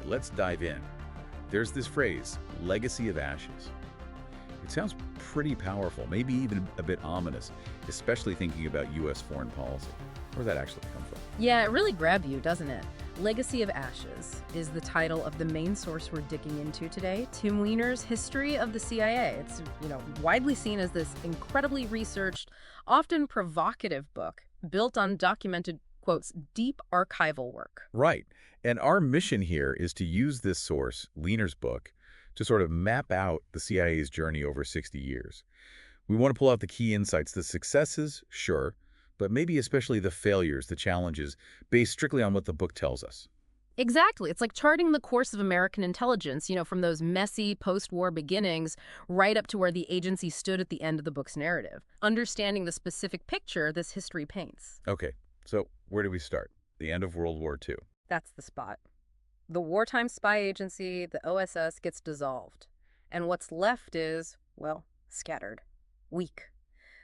let's dive in. There's this phrase, legacy of ashes. It sounds pretty powerful, maybe even a bit ominous, especially thinking about U.S. foreign policy. Where did that actually come from? Yeah, it really grabbed you, doesn't it? Legacy of Ashes is the title of the main source we're digging into today, Tim Weiner's History of the CIA. It's, widely seen as this incredibly researched, often provocative book built on documented, quotes, deep archival work. Right. And our mission here is to use this source, Weiner's book, to sort of map out the CIA's journey over 60 years. We want to pull out the key insights, the successes, sure, but maybe especially the failures, the challenges, based strictly on what the book tells us. Exactly. It's like charting the course of American intelligence, from those messy post-war beginnings right up to where the agency stood at the end of the book's narrative, understanding the specific picture this history paints. Okay, so where do we start? The end of World War II. That's the spot. The wartime spy agency, the OSS, gets dissolved. And what's left is, well, scattered. Weak.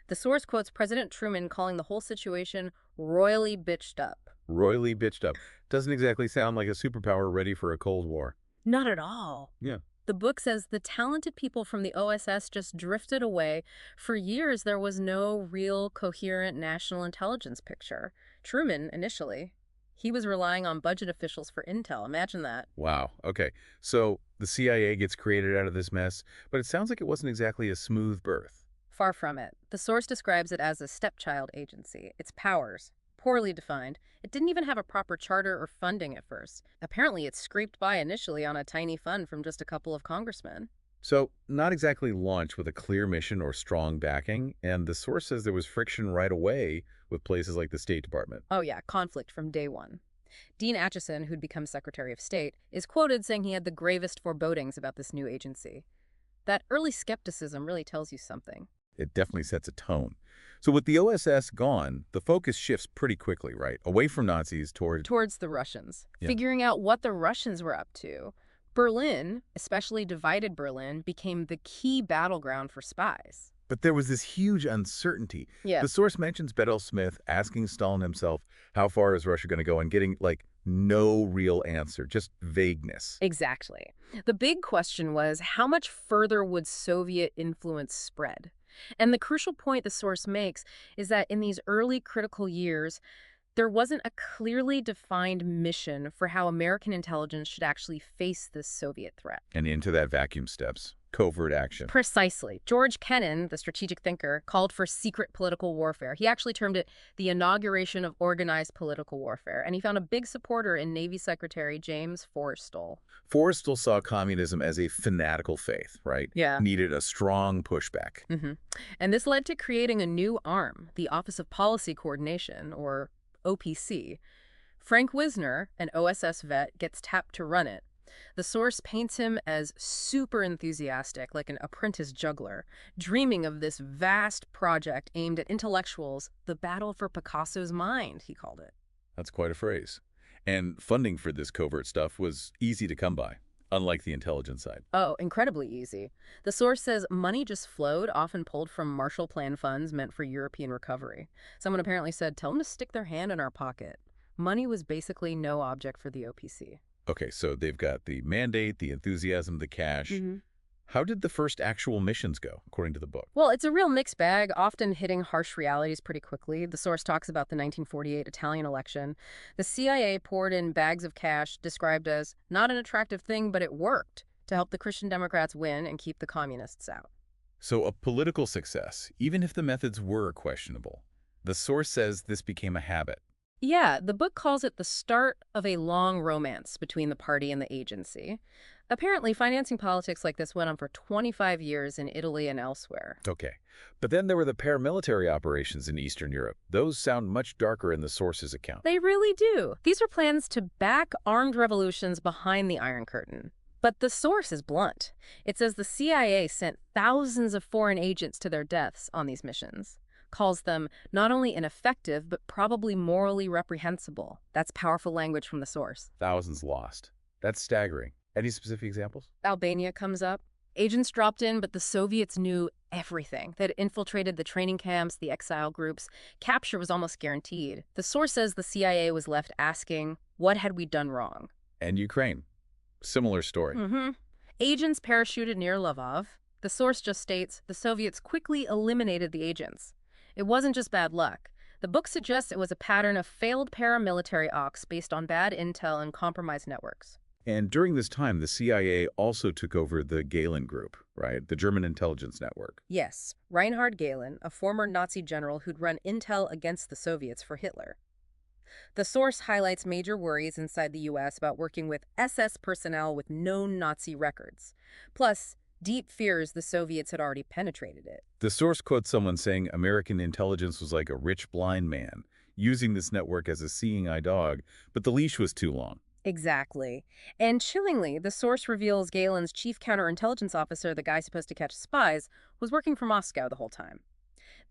The source quotes President Truman calling the whole situation royally bitched up. Royally bitched up. Doesn't exactly sound like a superpower ready for a Cold War. Not at all. Yeah. The book says the talented people from the OSS just drifted away. For years, there was no real coherent national intelligence picture. Truman, initially, he was relying on budget officials for intel. Imagine that. Wow. Okay. So the CIA gets created out of this mess, but it sounds like it wasn't exactly a smooth birth. Far from it. The source describes it as a stepchild agency. Its powers, poorly defined. It didn't even have a proper charter or funding at first. Apparently, it scraped by initially on a tiny fund from just a couple of congressmen. So not exactly launched with a clear mission or strong backing, and the source says there was friction right away with places like the State Department. Oh yeah, conflict from day one. Dean Acheson, who'd become Secretary of State, is quoted saying he had the gravest forebodings about this new agency. That early skepticism really tells you something. It definitely sets a tone. So with the OSS gone, the focus shifts pretty quickly, right? Away from Nazis towards the Russians, Yeah. Figuring out what the Russians were up to. Berlin, especially divided Berlin, became the key battleground for spies. But there was this huge uncertainty. Yeah. The source mentions Bedell Smith asking Stalin himself, how far is Russia going to go, and getting, no real answer, just vagueness. Exactly. The big question was, how much further would Soviet influence spread? And the crucial point the source makes is that in these early critical years, there wasn't a clearly defined mission for how American intelligence should actually face this Soviet threat. And into that vacuum steps covert action. Precisely. George Kennan, the strategic thinker, called for secret political warfare. He actually termed it the inauguration of organized political warfare, and he found a big supporter in Navy Secretary James Forrestal. Forrestal saw communism as a fanatical faith, right? Yeah. Needed a strong pushback. And this led to creating a new arm, the Office of Policy Coordination, or OPC. Frank Wisner, an OSS vet, gets tapped to run it. The source paints him as super enthusiastic, like an apprentice juggler, dreaming of this vast project aimed at intellectuals, the battle for Picasso's mind, he called it. That's quite a phrase. And funding for this covert stuff was easy to come by, unlike the intelligence side. Oh, incredibly easy. The source says money just flowed, often pulled from Marshall Plan funds meant for European recovery. Someone apparently said, tell them to stick their hand in our pocket. Money was basically no object for the OPC. Okay, so they've got the mandate, the enthusiasm, the cash. How did the first actual missions go, according to the book? Well, it's a real mixed bag, often hitting harsh realities pretty quickly. The source talks about the 1948 Italian election. The CIA poured in bags of cash, described as not an attractive thing, but it worked to help the Christian Democrats win and keep the communists out. So a political success, even if the methods were questionable. The source says this became a habit. Yeah, the book calls it the start of a long romance between the party and the agency. Apparently, financing politics like this went on for 25 years in Italy and elsewhere. Okay. But then there were the paramilitary operations in Eastern Europe. Those sound much darker in the source's account. They really do. These are plans to back armed revolutions behind the Iron Curtain. But the source is blunt. It says the CIA sent thousands of foreign agents to their deaths on these missions. Calls them not only ineffective, but probably morally reprehensible. That's powerful language from the source. Thousands lost. That's staggering. Any specific examples? Albania comes up. Agents dropped in, but the Soviets knew everything. They'd infiltrated the training camps, the exile groups. Capture was almost guaranteed. The source says the CIA was left asking, what had we done wrong? And Ukraine. similar story. Mm-hmm. Agents parachuted near Lvov. The source just states the Soviets quickly eliminated the agents. It wasn't just bad luck. The book suggests it was a pattern of failed paramilitary ops based on bad intel and compromised networks. And during this time, the CIA also took over the Gehlen Group, right? The German intelligence network. Yes, Reinhard Gehlen, a former Nazi general who'd run intel against the Soviets for Hitler. The source highlights major worries inside the U.S. about working with SS personnel with known Nazi records. Plus, deep fears the Soviets had already penetrated it. The source quotes someone saying American intelligence was like a rich blind man, using this network as a seeing eye dog, but the leash was too long. Exactly. And chillingly, the source reveals Galen's chief counterintelligence officer, the guy supposed to catch spies, was working for Moscow the whole time.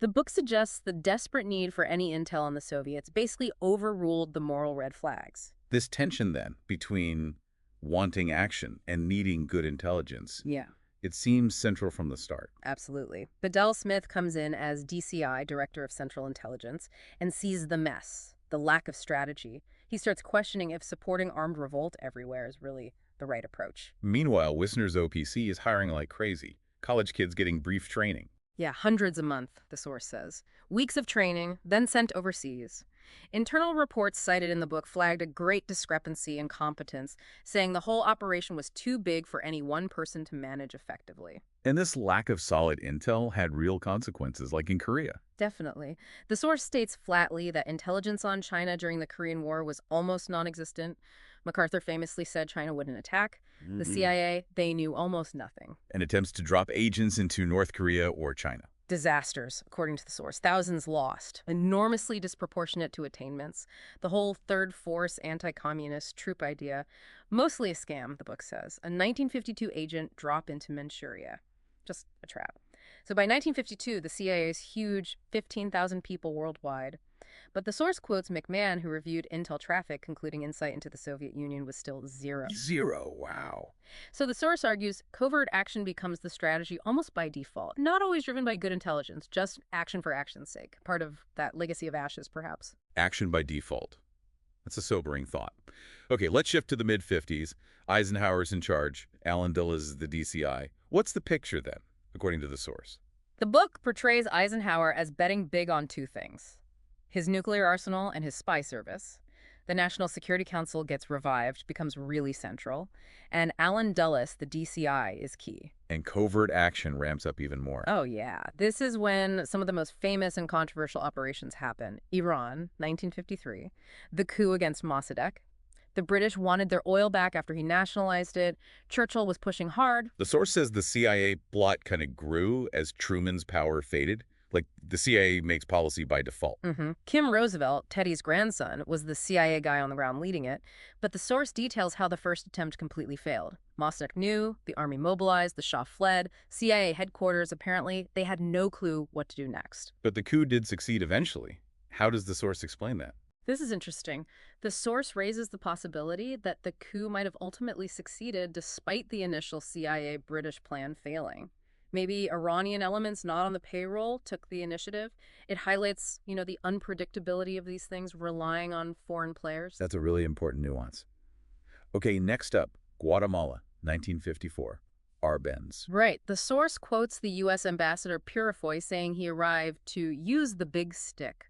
The book suggests the desperate need for any intel on the Soviets basically overruled the moral red flags. This tension, then, between wanting action and needing good intelligence, Yeah, it seems central from the start. absolutely. Bedell Smith comes in as DCI, Director of Central Intelligence, and sees the mess, the lack of strategy. He starts questioning if supporting armed revolt everywhere is really the right approach. Meanwhile, Wisner's OPC is hiring like crazy. College kids getting brief training. Yeah, hundreds a month, the source says. Weeks of training, then sent overseas. Internal reports cited in the book flagged a great discrepancy in competence, saying the whole operation was too big for any one person to manage effectively. And this lack of solid intel had real consequences, like in Korea. Definitely. The source states flatly that intelligence on China during the Korean War was almost non-existent. MacArthur famously said China wouldn't attack. The CIA, they knew almost nothing. And attempts to drop agents into North Korea or China. Disasters, according to the source. Thousands lost, enormously disproportionate to attainments. The whole third force anti-communist troop idea, mostly a scam, the book says. A 1952 agent drop into Manchuria. Just a trap. So by 1952, the CIA's huge, 15,000 people worldwide. But the source quotes McMahon, who reviewed intel traffic, concluding insight into the Soviet Union was still zero. Zero, wow. So the source argues covert action becomes the strategy almost by default, not always driven by good intelligence, just action for action's sake, part of that legacy of ashes, perhaps. Action by default. That's a sobering thought. Okay, let's shift to the mid-50s. Eisenhower's in charge. Allen Dulles is the DCI. What's the picture then, according to the source? The book portrays Eisenhower as betting big on two things: his nuclear arsenal and his spy service. The National Security Council gets revived, becomes really central, and Allen Dulles, the DCI, is key. And covert action ramps up even more. Oh, yeah. This is when some of the most famous and controversial operations happen. Iran, 1953, the coup against Mossadegh. The British wanted their oil back after he nationalized it. Churchill was pushing hard. The source says the CIA plot kind of grew as Truman's power faded. Like, the CIA makes policy by default. Kim Roosevelt, Teddy's grandson, was the CIA guy on the ground leading it, but the source details how the first attempt completely failed. Mossadegh knew, the army mobilized, the Shah fled, CIA headquarters, apparently, they had no clue what to do next. But the coup did succeed eventually. How does the source explain that? This is interesting. The source raises the possibility that the coup might have ultimately succeeded despite the initial CIA-British plan failing. Maybe Iranian elements not on the payroll took the initiative. It highlights, the unpredictability of these things relying on foreign players. That's a really important nuance. Okay, next up, Guatemala, 1954. Arbenz. Right. The source quotes the U.S. Ambassador Purifoy saying he arrived to use the big stick.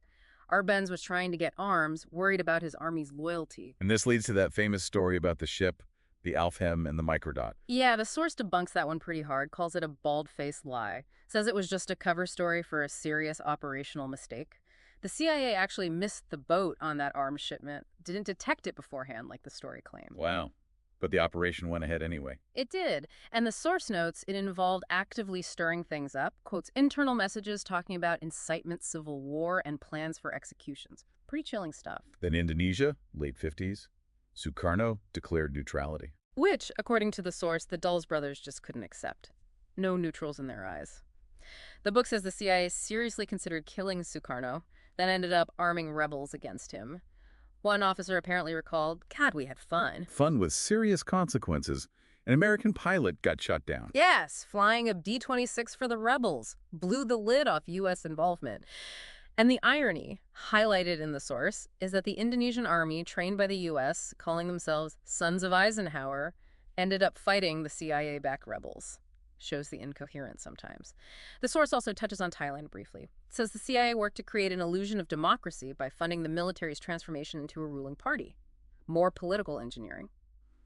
Arbenz was trying to get arms, worried about his army's loyalty. And this leads to that famous story about the ship, the Alfhem, and the Microdot. Yeah, the source debunks that one pretty hard, calls it a bald-faced lie, says it was just a cover story for a serious operational mistake. The CIA actually missed the boat on that arms shipment, didn't detect it beforehand like the story claimed. Wow. But the operation went ahead anyway. It did, and the source notes it involved actively stirring things up, quotes internal messages talking about incitement, civil war, and plans for executions. Pretty chilling stuff. Then Indonesia, late 50s. Sukarno declared neutrality. Which, according to the source, the Dulles brothers just couldn't accept. No neutrals in their eyes. The book says the CIA seriously considered killing Sukarno, then ended up arming rebels against him. One officer apparently recalled, "God, we had fun." Fun with serious consequences. An American pilot got shot down. Yes, flying a B-26 for the rebels. Blew the lid off U.S. involvement. And the irony, highlighted in the source, is that the Indonesian army, trained by the U.S., calling themselves Sons of Eisenhower, ended up fighting the CIA-backed rebels. Shows the incoherence sometimes. The source also touches on Thailand briefly. It says the CIA worked to create an illusion of democracy by funding the military's transformation into a ruling party. More political engineering.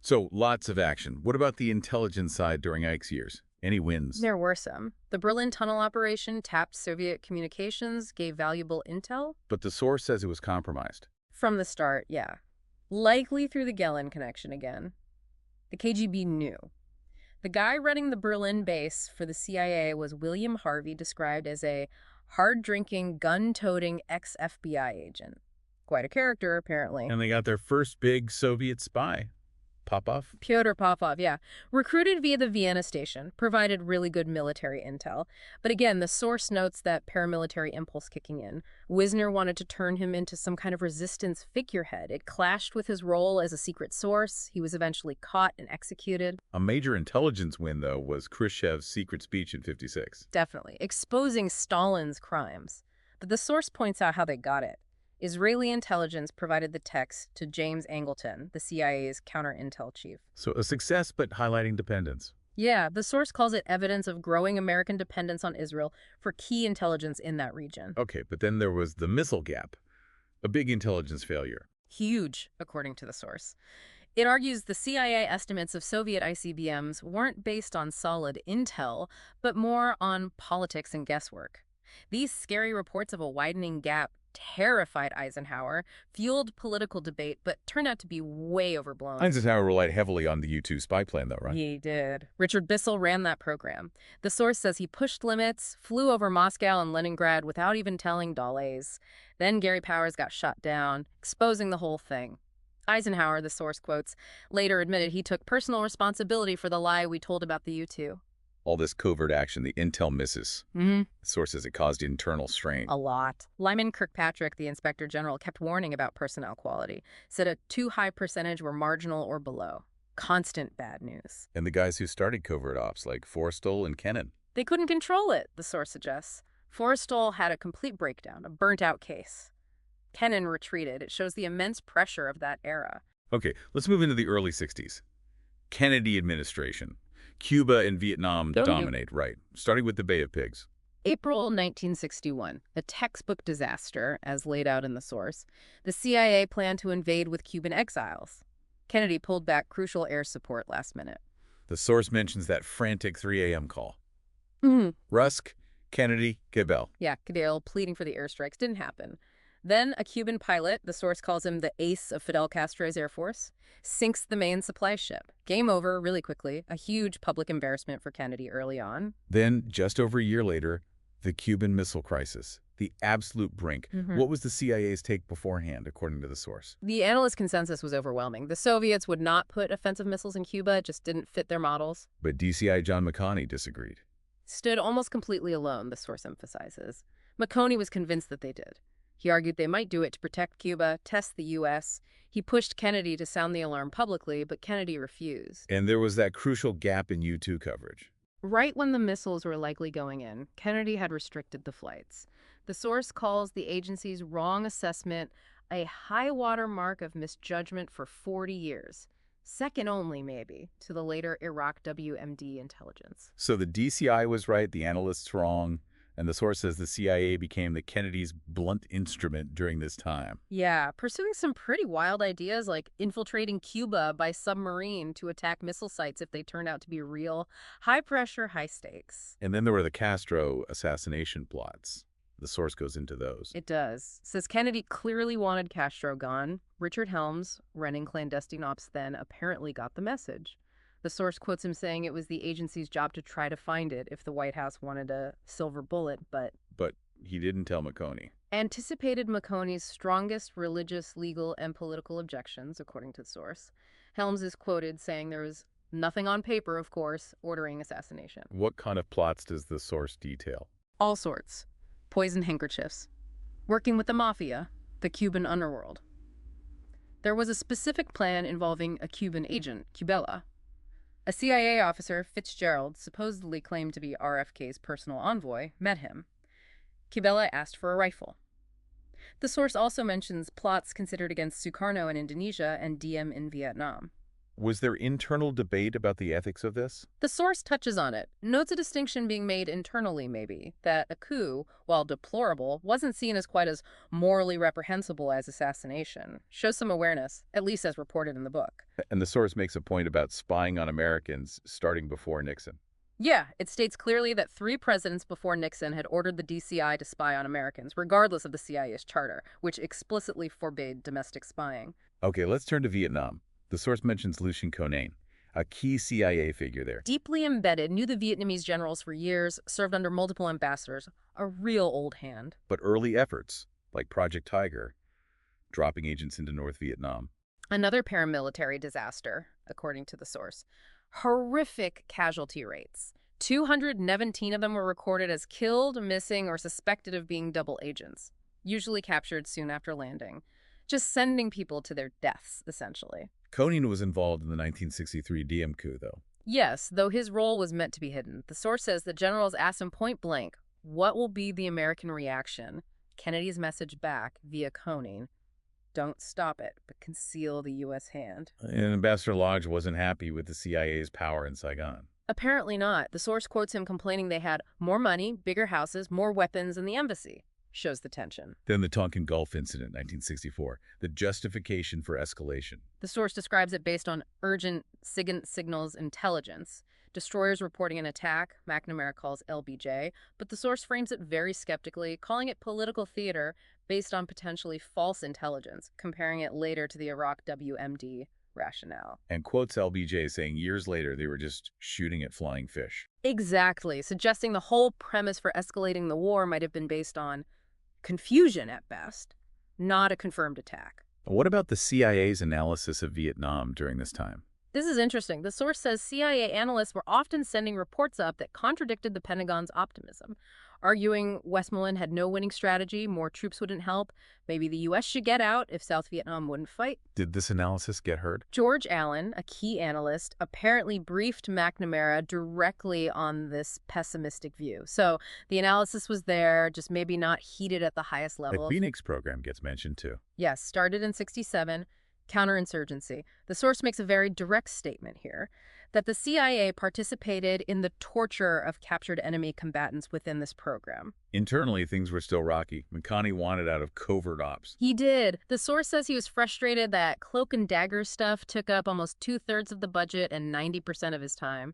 So, lots of action. What about the intelligence side during Ike's years? Any wins? There were some. The Berlin Tunnel operation tapped Soviet communications, gave valuable intel. But the source says it was compromised. From the start, yeah. Likely through the Gelen connection again. The KGB knew. The guy running the Berlin base for the CIA was William Harvey, described as a hard-drinking, gun-toting ex-FBI agent. Quite a character, apparently. And they got their first big Soviet spy. Popov? Pyotr Popov, yeah. Recruited via the Vienna station, provided really good military intel. But again, the source notes that paramilitary impulse kicking in. Wisner wanted to turn him into some kind of resistance figurehead. It clashed with his role as a secret source. He was eventually caught and executed. A major intelligence win, though, was Khrushchev's secret speech in '56. Definitely. Exposing Stalin's crimes. But the source points out how they got it. Israeli intelligence provided the text to James Angleton, the CIA's counter-intel chief. So a success, but highlighting dependence. Yeah, the source calls it evidence of growing American dependence on Israel for key intelligence in that region. Okay, but then there was the missile gap, a big intelligence failure. Huge, according to the source. It argues the CIA estimates of Soviet ICBMs weren't based on solid intel, but more on politics and guesswork. These scary reports of a widening gap terrified Eisenhower, fueled political debate, but turned out to be way overblown. Eisenhower relied heavily on the U-2 spy plane, though, right? He did. Richard Bissell ran that program. The source says he pushed limits, flew over Moscow and Leningrad without even telling Dulles. Then Gary Powers got shot down, exposing the whole thing. Eisenhower, the source quotes, later admitted he took personal responsibility for the lie we told about the U-2. All this covert action, the intel misses. The source says it caused internal strain. A lot. Lyman Kirkpatrick, the Inspector General, kept warning about personnel quality, said a too high percentage were marginal or below. Constant bad news. And the guys who started covert ops, like Forrestal and Kennan. They couldn't control it, the source suggests. Forrestal had a complete breakdown, a burnt-out case. Kennan retreated. It shows the immense pressure of that era. Okay, let's move into the early 60s. Kennedy administration. Cuba and Vietnam dominate, right, starting with the Bay of Pigs. April 1961, a textbook disaster, as laid out in the source. The CIA planned to invade with Cuban exiles. Kennedy pulled back crucial air support last minute. The source mentions that frantic 3 a.m. call. Rusk, Kennedy, Gabel. Yeah, Goodale pleading for the airstrikes didn't happen. Then a Cuban pilot, the source calls him the ace of Fidel Castro's Air Force, sinks the main supply ship. Game over really quickly, a huge public embarrassment for Kennedy early on. Then, just over a year later, the Cuban Missile Crisis, the absolute brink. What was the CIA's take beforehand, according to the source? The analyst consensus was overwhelming. The Soviets would not put offensive missiles in Cuba, it just didn't fit their models. But DCI John McConney disagreed. Stood almost completely alone, the source emphasizes. McConney was convinced that they did. He argued they might do it to protect Cuba, test the U.S. He pushed Kennedy to sound the alarm publicly, but Kennedy refused. And there was that crucial gap in U-2 coverage. Right when the missiles were likely going in, Kennedy had restricted the flights. The source calls the agency's wrong assessment a high-water mark of misjudgment for 40 years. Second only, maybe, to the later Iraq WMD intelligence. So the DCI was right, the analysts wrong. And the source says the CIA became the Kennedy's blunt instrument during this time. Yeah, pursuing some pretty wild ideas like infiltrating Cuba by submarine to attack missile sites if they turned out to be real. High pressure, high stakes. And then there were the Castro assassination plots. The source goes into those. It does. Says Kennedy clearly wanted Castro gone. Richard Helms, running clandestine ops then, apparently got the message. The source quotes him saying it was the agency's job to try to find it if the White House wanted a silver bullet, but he didn't tell McConney. Anticipated McConney's strongest religious, legal, and political objections, according to the source. Helms is quoted saying there was nothing on paper, of course, ordering assassination. What kind of plots does the source detail? All sorts. Poison handkerchiefs. Working with the mafia, the Cuban underworld. There was a specific plan involving a Cuban agent, Cubella. A CIA officer, Fitzgerald, supposedly claimed to be RFK's personal envoy, met him. Cubella asked for a rifle. The source also mentions plots considered against Sukarno in Indonesia and Diem in Vietnam. Was there internal debate about the ethics of this? The source touches on it, notes a distinction being made internally, maybe, that a coup, while deplorable, wasn't seen as quite as morally reprehensible as assassination. Shows some awareness, at least as reported in the book. And the source makes a point about spying on Americans starting before Nixon. Yeah, it states clearly that 3 presidents before Nixon had ordered the DCI to spy on Americans, regardless of the CIA's charter, which explicitly forbade domestic spying. Okay, let's turn to Vietnam. The source mentions Lucien Conein, a key CIA figure there. Deeply embedded, knew the Vietnamese generals for years, served under multiple ambassadors, a real old hand. But early efforts, like Project Tiger, dropping agents into North Vietnam. Another paramilitary disaster, according to the source. Horrific casualty rates. 217 of them were recorded as killed, missing, or suspected of being double agents, usually captured soon after landing. Just sending people to their deaths, essentially. Conein was involved in the 1963 Diem coup, though. Yes, though his role was meant to be hidden. The source says the generals asked him point blank, what will be the American reaction? Kennedy's message back, via Conein, don't stop it, but conceal the U.S. hand. And Ambassador Lodge wasn't happy with the CIA's power in Saigon. Apparently not. The source quotes him complaining they had more money, bigger houses, more weapons than the embassy. Shows the tension. Then the Tonkin Gulf incident, 1964, the justification for escalation. The source describes it based on urgent SIGINT signals intelligence. Destroyers reporting an attack, McNamara calls LBJ, but the source frames it very skeptically, calling it political theater based on potentially false intelligence, comparing it later to the Iraq WMD rationale. And quotes LBJ saying years later they were just shooting at flying fish. Exactly, suggesting the whole premise for escalating the war might have been based on confusion at best, not a confirmed attack. What about the CIA's analysis of Vietnam during this time? This is interesting. The source says CIA analysts were often sending reports up that contradicted the Pentagon's optimism, arguing Westmoreland had no winning strategy, more troops wouldn't help, maybe the U.S. should get out if South Vietnam wouldn't fight. Did this analysis get heard? George Allen, a key analyst, apparently briefed McNamara directly on this pessimistic view. So the analysis was there, just maybe not heated at the highest level. The Phoenix program gets mentioned too. Yes, started in '67. Counterinsurgency. The source makes a very direct statement here that the CIA participated in the torture of captured enemy combatants within this program. Internally, things were still rocky. McConney wanted out of covert ops. He did. The source says he was frustrated that cloak and dagger stuff took up almost 2/3 of the budget and 90% of his time.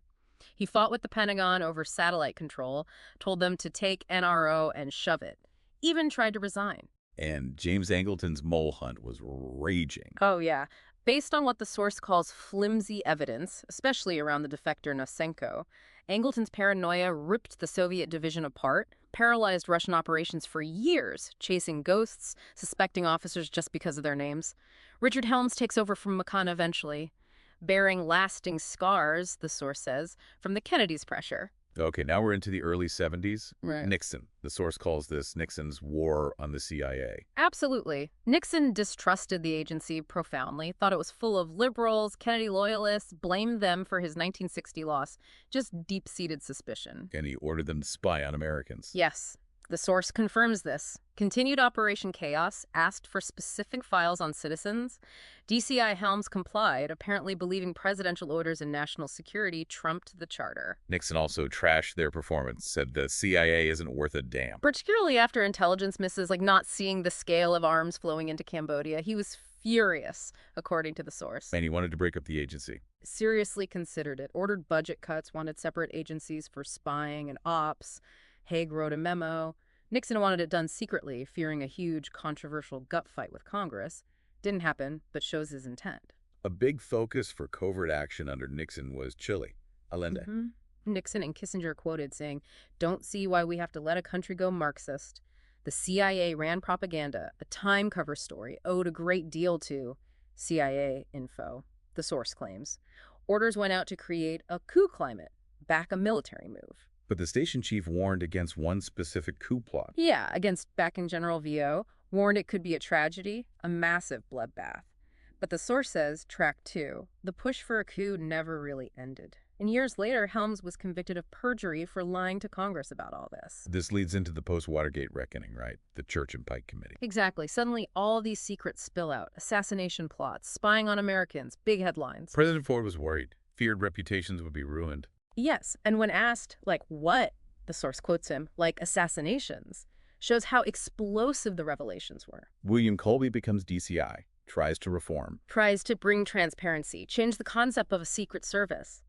He fought with the Pentagon over satellite control, told them to take NRO and shove it, even tried to resign. And James Angleton's mole hunt was raging. Oh, yeah. Based on what the source calls flimsy evidence, especially around the defector Nosenko, Angleton's paranoia ripped the Soviet division apart, paralyzed Russian operations for years, chasing ghosts, suspecting officers just because of their names. Richard Helms takes over from McConnell eventually, bearing lasting scars, the source says, from the Kennedys' pressure. Okay, now we're into the early 70s. Right. Nixon. The source calls this Nixon's war on the CIA. Absolutely. Nixon distrusted the agency profoundly, thought it was full of liberals, Kennedy loyalists, blamed them for his 1960 loss. Just deep-seated suspicion. And he ordered them to spy on Americans. Yes. The source confirms this. Continued Operation Chaos, asked for specific files on citizens. DCI Helms complied, apparently believing presidential orders and national security trumped the charter. Nixon also trashed their performance, said the CIA isn't worth a damn. Particularly after intelligence misses, like not seeing the scale of arms flowing into Cambodia. He was furious, according to the source. And he wanted to break up the agency. Seriously considered it. Ordered budget cuts, wanted separate agencies for spying and ops. Haig wrote a memo. Nixon wanted it done secretly, fearing a huge controversial gut fight with Congress. Didn't happen, but shows his intent. A big focus for covert action under Nixon was Chile, Allende. Nixon and Kissinger quoted saying, "Don't see why we have to let a country go Marxist." The CIA ran propaganda, a Time cover story, owed a great deal to CIA info, the source claims. Orders went out to create a coup climate, back a military move. But the station chief warned against one specific coup plot. Yeah, against backing General Vio, warned it could be a tragedy, a massive bloodbath. But the source says, track 2, the push for a coup never really ended. And years later, Helms was convicted of perjury for lying to Congress about all this. This leads into the post-Watergate reckoning, right? The Church and Pike Committee. Exactly. Suddenly, all these secrets spill out. Assassination plots, spying on Americans, big headlines. President Ford was worried. Feared reputations would be ruined. Yes, and when asked, like, what? The source quotes him, like assassinations, shows how explosive the revelations were. William Colby becomes DCI, tries to reform. Tries to bring transparency, change the concept of a secret service,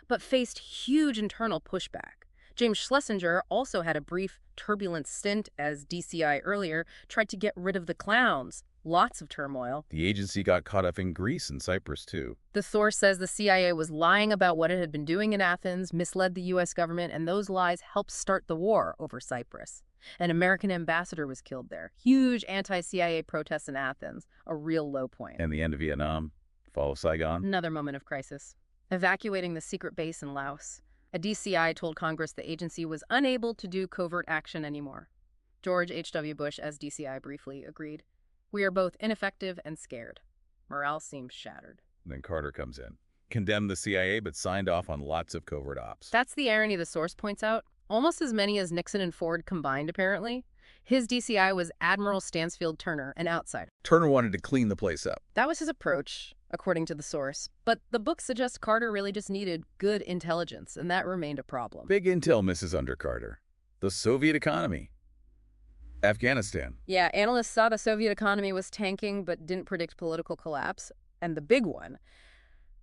but faced huge internal pushback. James Schlesinger also had a brief, turbulent stint as DCI earlier, tried to get rid of the clowns. Lots of turmoil. The agency got caught up in Greece and Cyprus, too. The source says the CIA was lying about what it had been doing in Athens, misled the U.S. government, and those lies helped start the war over Cyprus. An American ambassador was killed there. Huge anti-CIA protests in Athens, a real low point. And the end of Vietnam, fall of Saigon. Another moment of crisis. Evacuating the secret base in Laos. A DCI told Congress the agency was unable to do covert action anymore. George H.W. Bush, as DCI, briefly agreed. We are both ineffective and scared. Morale seems shattered. Then Carter comes in. Condemned the CIA, but signed off on lots of covert ops. That's the irony the source points out. Almost as many as Nixon and Ford combined, apparently. His DCI was Admiral Stansfield Turner, an outsider. Turner wanted to clean the place up. That was his approach, according to the source. But the book suggests Carter really just needed good intelligence, and that remained a problem. Big intel misses under Carter. The Soviet economy. Afghanistan. Yeah, analysts saw the Soviet economy was tanking but didn't predict political collapse. And the big one,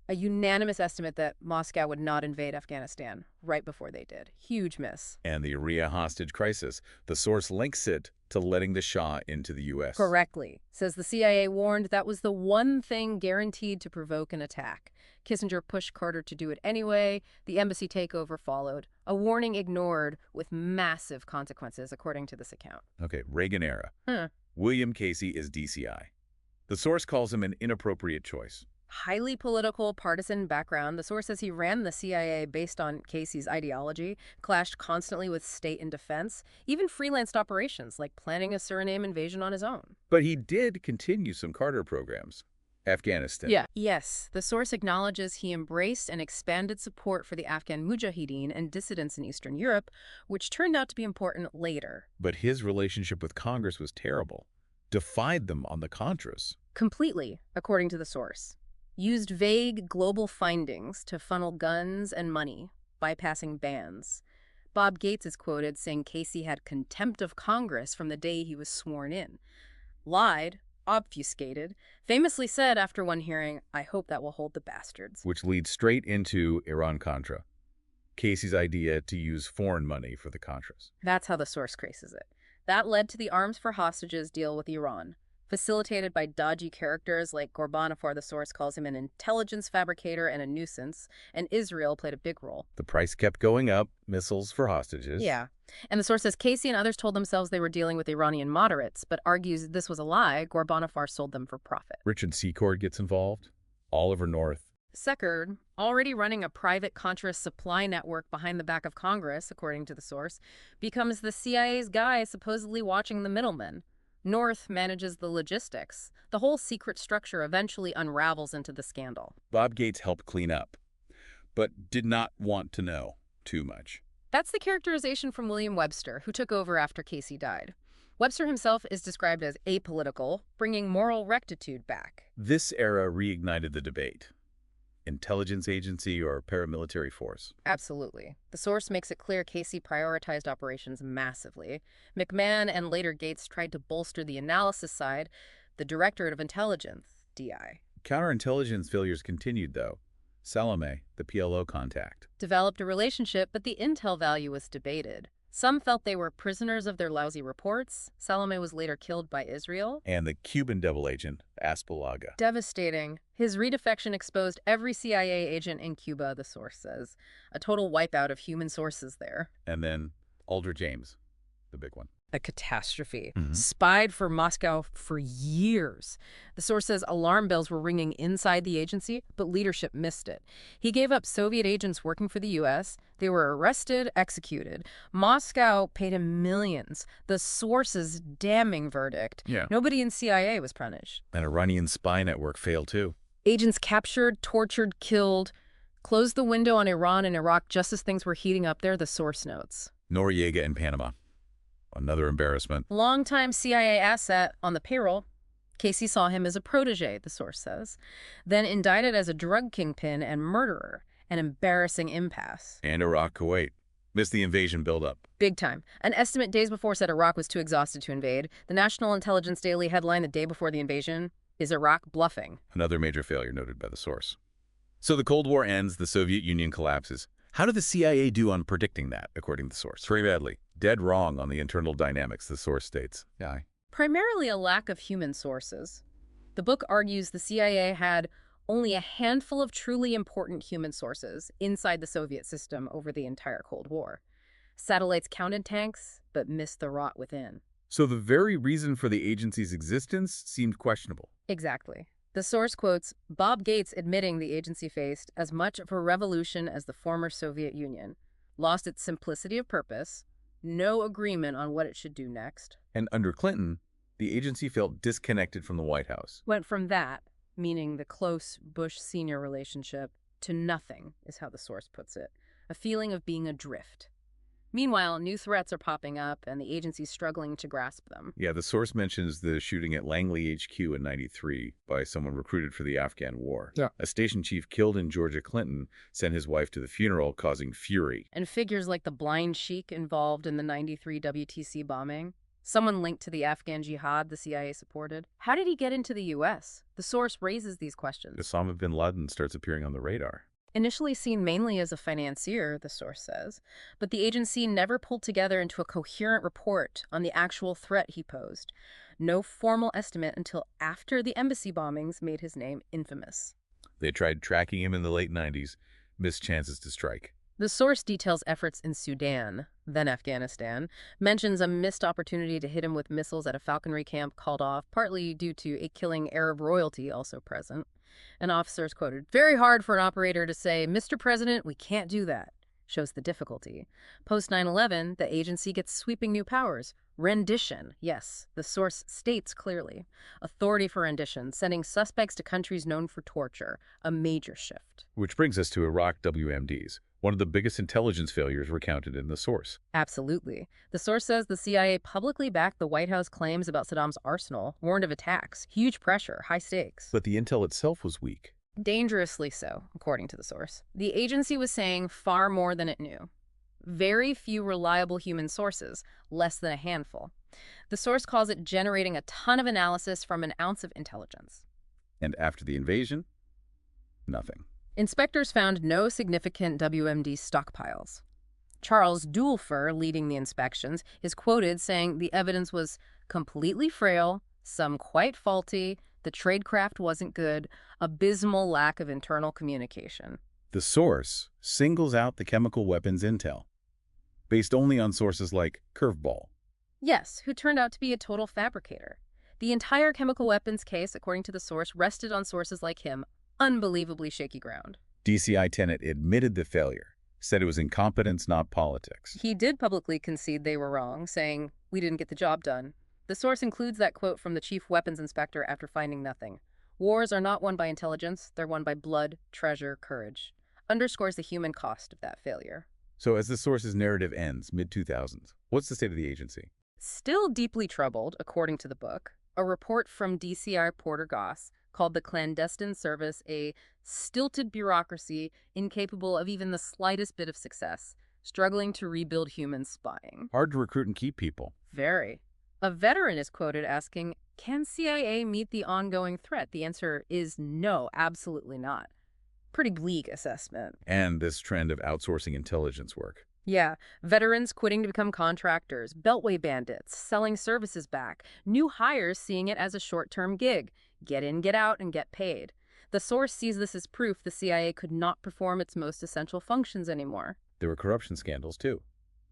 a unanimous estimate that Moscow would not invade Afghanistan right before they did. Huge miss. And the Uriah hostage crisis. The source links it to letting the Shah into the U.S. Correctly. Says the CIA warned that was the one thing guaranteed to provoke an attack. Kissinger pushed Carter to do it anyway. The embassy takeover followed. A warning ignored with massive consequences, according to this account. Okay, Reagan era. William Casey is DCI. The source calls him an inappropriate choice. Highly political, partisan background. The source says he ran the CIA based on Casey's ideology, clashed constantly with state and defense, even freelanced operations like planning a Suriname invasion on his own. But he did continue some Carter programs. Afghanistan. Yeah. Yes, the source acknowledges he embraced and expanded support for the Afghan Mujahideen and dissidents in Eastern Europe, which turned out to be important later. But his relationship with Congress was terrible. Defied them on the Contras. Completely, according to the source. Used vague global findings to funnel guns and money, bypassing bans. Bob Gates is quoted saying Casey had contempt of Congress from the day he was sworn in. Lied, obfuscated, famously said after one hearing, "I hope that will hold the bastards." Which leads straight into Iran-Contra. Casey's idea to use foreign money for the Contras. That's how the source traces it. That led to the arms for hostages deal with Iran. Facilitated by dodgy characters like Ghorbanifar, the source calls him an intelligence fabricator and a nuisance, and Israel played a big role. The price kept going up, missiles for hostages. Yeah. And the source says Casey and others told themselves they were dealing with Iranian moderates, but argues this was a lie. Ghorbanifar sold them for profit. Richard Secord gets involved. Oliver North. Secord, already running a private Contra supply network behind the back of Congress, according to the source, becomes the CIA's guy supposedly watching the middlemen. North manages the logistics. The whole secret structure eventually unravels into the scandal. Bob Gates helped clean up, but did not want to know too much. That's the characterization from William Webster, who took over after Casey died. Webster himself is described as apolitical, bringing moral rectitude back. This era reignited the debate. Intelligence agency or paramilitary force? Absolutely. The source makes it clear Casey prioritized operations massively. McMahon and later Gates tried to bolster the analysis side, the Directorate of Intelligence, DI. Counterintelligence failures continued, though. Salome, the PLO contact, developed a relationship, but the intel value was debated. Some felt they were prisoners of their lousy reports. Salome was later killed by Israel. And the Cuban double agent, Aspalaga. Devastating. His redefection exposed every CIA agent in Cuba, the source says. A total wipeout of human sources there. And then Aldrich James, the big one. A catastrophe. Spied for Moscow for years. The source says alarm bells were ringing inside the agency, but leadership missed it. He gave up Soviet agents working for the U.S. They were arrested, executed. Moscow paid him millions. The source's damning verdict. Yeah. Nobody in CIA was punished. An Iranian spy network failed, too. Agents captured, tortured, killed. Closed the window on Iran and Iraq just as things were heating up there, the source notes. Noriega in Panama. Another embarrassment. Longtime CIA asset on the payroll. Casey saw him as a protege, the source says. Then indicted as a drug kingpin and murderer. An embarrassing impasse. And Iraq, Kuwait. Missed the invasion buildup. Big time. An estimate days before said Iraq was too exhausted to invade. The National Intelligence Daily headline the day before the invasion, "Is Iraq bluffing?" Another major failure noted by the source. So the Cold War ends, the Soviet Union collapses. How did the CIA do on predicting that, according to the source? Very badly. Dead wrong on the internal dynamics, the source states. Yeah. Primarily a lack of human sources. The book argues the CIA had only a handful of truly important human sources inside the Soviet system over the entire Cold War. Satellites counted tanks, but missed the rot within. So the very reason for the agency's existence seemed questionable. Exactly. The source quotes Bob Gates admitting the agency faced as much of a revolution as the former Soviet Union, lost its simplicity of purpose, no agreement on what it should do next. And under Clinton, the agency felt disconnected from the White House. Went from that, meaning the close Bush-senior relationship, to nothing, is how the source puts it. A feeling of being adrift. Meanwhile, new threats are popping up, and the agency's struggling to grasp them. Yeah, the source mentions the shooting at Langley HQ in '93 by someone recruited for the Afghan war. Yeah. A station chief killed in Georgia Clinton sent his wife to the funeral, causing fury. And figures like the blind sheik involved in the '93 WTC bombing, someone linked to the Afghan jihad the CIA supported. How did he get into the U.S.? The source raises these questions. Osama bin Laden starts appearing on the radar. Initially seen mainly as a financier, the source says, but the agency never pulled together into a coherent report on the actual threat he posed. No formal estimate until after the embassy bombings made his name infamous. They tried tracking him in the late '90s, missed chances to strike. The source details efforts in Sudan, then Afghanistan, mentions a missed opportunity to hit him with missiles at a falconry camp called off, partly due to a killing Arab royalty also present. An officer is quoted, "Very hard for an operator to say, 'Mr. President, we can't do that.'" Shows the difficulty. Post 9/11, the agency gets sweeping new powers. Rendition, yes, the source states clearly. Authority for rendition, sending suspects to countries known for torture, a major shift. Which brings us to Iraq WMDs, one of the biggest intelligence failures recounted in the source. Absolutely. The source says the CIA publicly backed the White House claims about Saddam's arsenal, warned of attacks, huge pressure, high stakes. But the intel itself was weak. Dangerously so, according to the source. The agency was saying far more than it knew. Very few reliable human sources, less than a handful. The source calls it generating a ton of analysis from an ounce of intelligence. And after the invasion, nothing. Inspectors found no significant WMD stockpiles. Charles Dulfer, leading the inspections, is quoted saying the evidence was completely frail, some quite faulty, the tradecraft wasn't good, abysmal lack of internal communication. The source singles out the chemical weapons intel, based only on sources like Curveball. Yes, who turned out to be a total fabricator. The entire chemical weapons case, according to the source, rested on sources like him. Unbelievably shaky ground. DCI Tenet admitted the failure, said it was incompetence, not politics. He did publicly concede they were wrong, saying, "We didn't get the job done." The source includes that quote from the chief weapons inspector after finding nothing. Wars are not won by intelligence, they're won by blood, treasure, courage. Underscores the human cost of that failure. So as the source's narrative ends, mid-2000s, what's the state of the agency? Still deeply troubled, according to the book, a report from DCI Porter Goss called the Clandestine Service a stilted bureaucracy incapable of even the slightest bit of success, struggling to rebuild human spying. Hard to recruit and keep people. Very. A veteran is quoted asking, "Can CIA meet the ongoing threat?" The answer is no, absolutely not. Pretty bleak assessment. And this trend of outsourcing intelligence work. Yeah, veterans quitting to become contractors, beltway bandits, selling services back, new hires seeing it as a short-term gig. Get in, get out, and get paid. The source sees this as proof the CIA could not perform its most essential functions anymore. There were corruption scandals, too.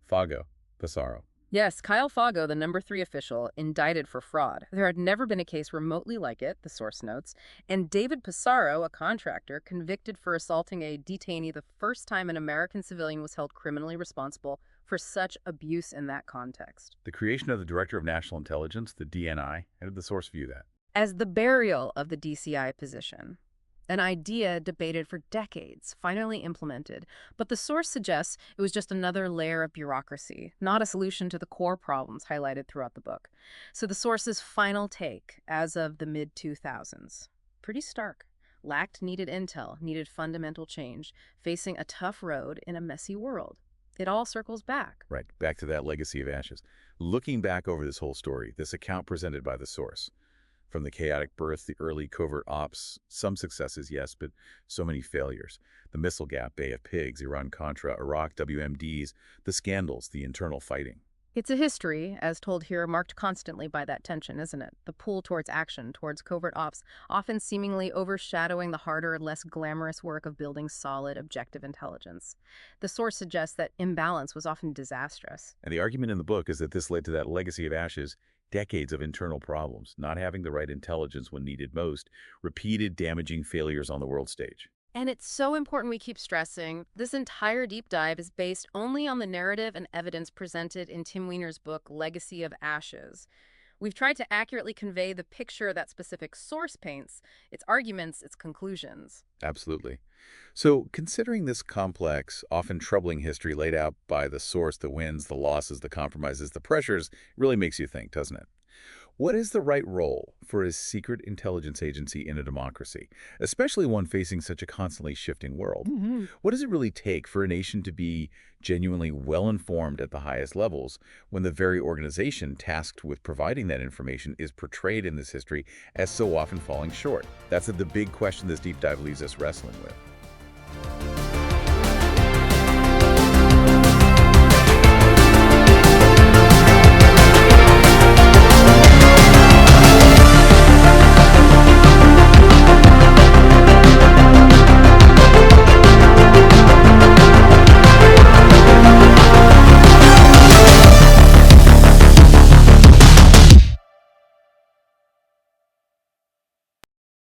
Fago, Pissarro. Yes, Kyle Fago, the number 3 official, indicted for fraud. There had never been a case remotely like it, the source notes. And David Pissarro, a contractor, convicted for assaulting a detainee the first time an American civilian was held criminally responsible for such abuse in that context. The creation of the Director of National Intelligence, the DNI, how did the source view that? As the burial of the DCI position. An idea debated for decades, finally implemented, but the source suggests it was just another layer of bureaucracy, not a solution to the core problems highlighted throughout the book. So the source's final take, as of the mid-2000s, pretty stark. Lacked needed intel, needed fundamental change, facing a tough road in a messy world. It all circles back. Right, back to that legacy of ashes. Looking back over this whole story, this account presented by the source, from the chaotic birth, the early covert ops, some successes, yes, but so many failures. The missile gap, Bay of Pigs, Iran-Contra, Iraq, WMDs, the scandals, the internal fighting. It's a history, as told here, marked constantly by that tension, isn't it? The pull towards action, towards covert ops, often seemingly overshadowing the harder, less glamorous work of building solid, objective intelligence. The source suggests that imbalance was often disastrous. And the argument in the book is that this led to that legacy of ashes, decades of internal problems, not having the right intelligence when needed most, repeated damaging failures on the world stage. And it's so important we keep stressing, this entire deep dive is based only on the narrative and evidence presented in Tim Weiner's book, Legacy of Ashes. We've tried to accurately convey the picture that specific source paints, its arguments, its conclusions. Absolutely. So, considering this complex, often troubling history laid out by the source, the wins, the losses, the compromises, the pressures, really makes you think, doesn't it? What is the right role for a secret intelligence agency in a democracy, especially one facing such a constantly shifting world? What does it really take for a nation to be genuinely well-informed at the highest levels when the very organization tasked with providing that information is portrayed in this history as so often falling short? That's the big question this deep dive leaves us wrestling with.